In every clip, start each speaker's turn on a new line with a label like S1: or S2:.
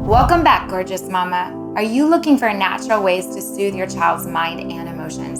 S1: Welcome back, gorgeous mama. Are you looking for natural ways to soothe your child's mind and emotions?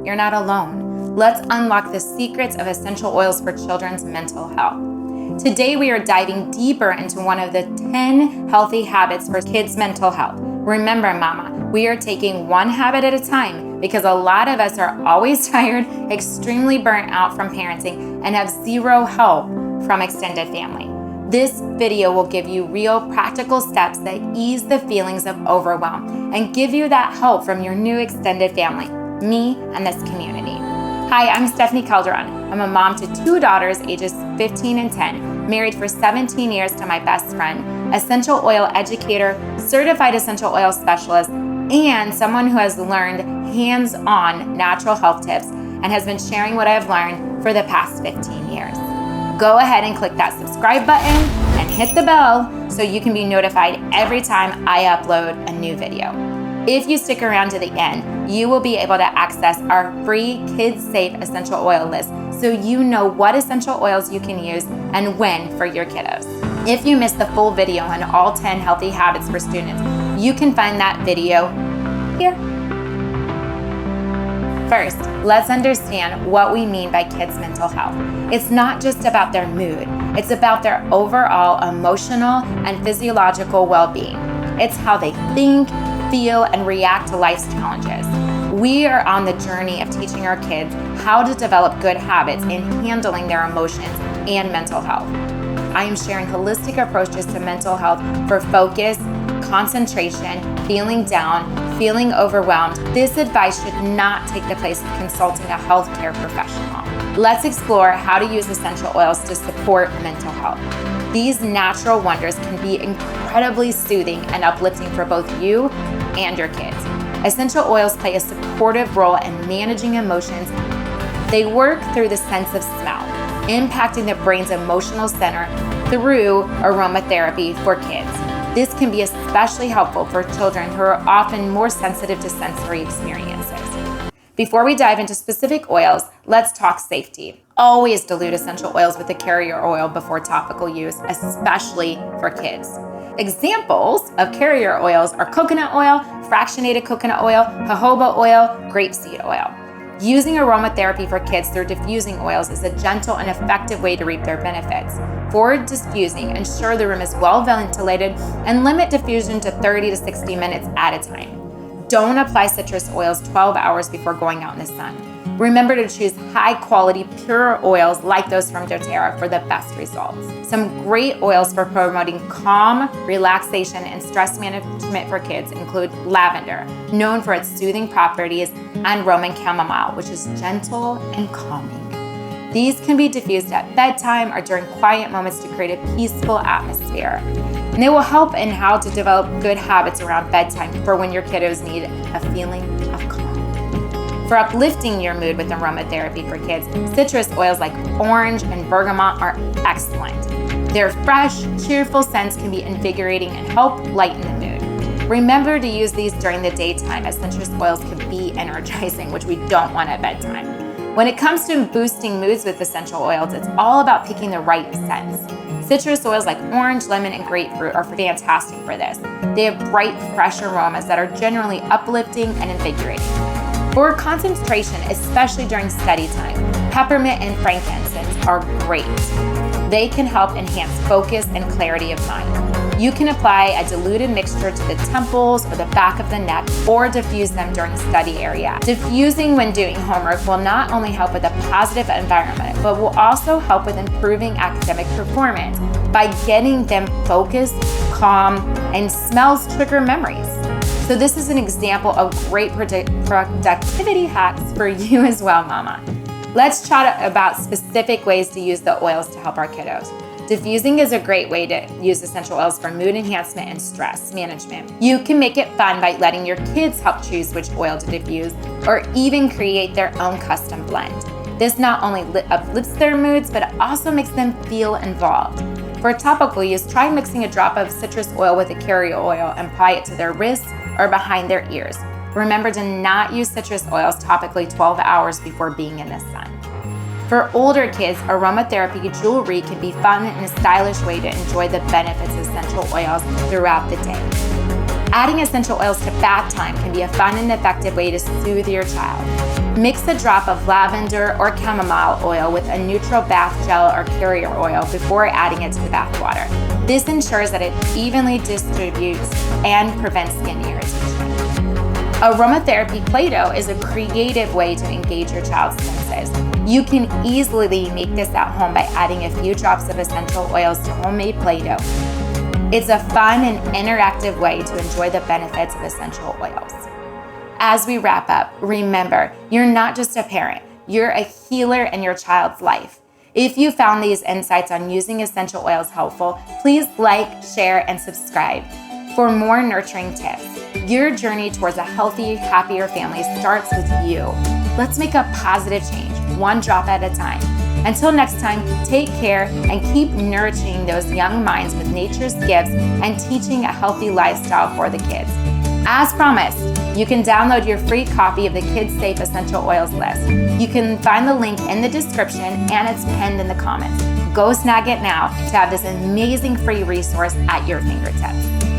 S1: You're not alone. Let's unlock the secrets of essential oils for children's mental health. Today, we are diving deeper into one of the 10 healthy habits for kids' mental health. Remember, mama, we are taking one habit at a time because a lot of us are always tired, extremely burnt out from parenting, and have zero help from extended family. This video will give you real practical steps that ease the feelings of overwhelm and give you that help from your new extended family, me and this community. Hi, I'm Stephanie Calderon. I'm a mom to 2 daughters ages 15 and 10, married for 17 years to my best friend, essential oil educator, certified essential oil specialist, and someone who has learned hands-on natural health tips and has been sharing what I've learned for the past 15 years. Go ahead and click that subscribe button and hit the bell so you can be notified every time I upload a new video. If you stick around to the end, you will be able to access our free kids-safe essential oil list so you know what essential oils you can use and when for your kiddos. If you missed the full video on all 10 healthy habits for students, you can find that video here. First, let's understand what we mean by kids' mental health. It's not just about their mood. It's about their overall emotional and physiological well-being. It's how they think, feel, and react to life's challenges. We are on the journey of teaching our kids how to develop good habits in handling their emotions and mental health. I am sharing holistic approaches to mental health for focus, concentration, feeling down, feeling overwhelmed. This advice should not take the place of consulting a healthcare professional. Let's explore how to use essential oils to support mental health. These natural wonders can be incredibly soothing and uplifting for both you and your kids. Essential oils play a supportive role in managing emotions. They work through the sense of smell, impacting the brain's emotional center through aromatherapy for kids. This can be especially helpful for children who are often more sensitive to sensory experiences. Before we dive into specific oils, let's talk safety. Always dilute essential oils with a carrier oil before topical use, especially for kids. Examples of carrier oils are coconut oil, fractionated coconut oil, jojoba oil, grapeseed oil. Using aromatherapy for kids through diffusing oils is a gentle and effective way to reap their benefits. For diffusing, ensure the room is well ventilated and limit diffusion to 30 to 60 minutes at a time. Don't apply citrus oils 12 hours before going out in the sun. Remember to choose high-quality, pure oils like those from doTERRA for the best results. Some great oils for promoting calm, relaxation, and stress management for kids include lavender, known for its soothing properties, and Roman chamomile, which is gentle and calming. These can be diffused at bedtime or during quiet moments to create a peaceful atmosphere. And they will help in how to develop good habits around bedtime for when your kiddos need a feeling of calm. For uplifting your mood with aromatherapy for kids, citrus oils like orange and bergamot are excellent. Their fresh, cheerful scents can be invigorating and help lighten the mood. Remember to use these during the daytime, as citrus oils can be energizing, which we don't want at bedtime. When it comes to boosting moods with essential oils, it's all about picking the right scents. Citrus oils like orange, lemon, and grapefruit are fantastic for this. They have bright, fresh aromas that are generally uplifting and invigorating. For concentration, especially during study time, peppermint and frankincense are great. They can help enhance focus and clarity of mind. You can apply a diluted mixture to the temples or the back of the neck, or diffuse them during study area. Diffusing when doing homework will not only help with a positive environment, but will also help with improving academic performance by getting them focused, calm, and smells trigger memories. So this is an example of great productivity hacks for you as well, mama. Let's chat about specific ways to use the oils to help our kiddos. Diffusing is a great way to use essential oils for mood enhancement and stress management. You can make it fun by letting your kids help choose which oil to diffuse, or even create their own custom blend. This not only uplifts their moods, but it also makes them feel involved. For topical use, try mixing a drop of citrus oil with a carrier oil and apply it to their wrists or behind their ears. Remember to not use citrus oils topically 12 hours before being in the sun. For older kids, aromatherapy jewelry can be fun and a stylish way to enjoy the benefits of essential oils throughout the day. Adding essential oils to bath time can be a fun and effective way to soothe your child. Mix a drop of lavender or chamomile oil with a neutral bath gel or carrier oil before adding it to the bath water. This ensures that it evenly distributes and prevents skin irritation. Aromatherapy Play-Doh is a creative way to engage your child's senses. You can easily make this at home by adding a few drops of essential oils to homemade Play-Doh. It's a fun and interactive way to enjoy the benefits of essential oils. As we wrap up, remember, you're not just a parent, you're a healer in your child's life. If you found these insights on using essential oils helpful, please like, share, and subscribe. For more nurturing tips, your journey towards a healthy, happier family starts with you. Let's make a positive change, one drop at a time. Until next time, take care and keep nourishing those young minds with nature's gifts and teaching a healthy lifestyle for the kids. As promised, you can download your free copy of the Kids Safe Essential Oils list. You can find the link in the description and it's pinned in the comments. Go snag it now to have this amazing free resource at your fingertips.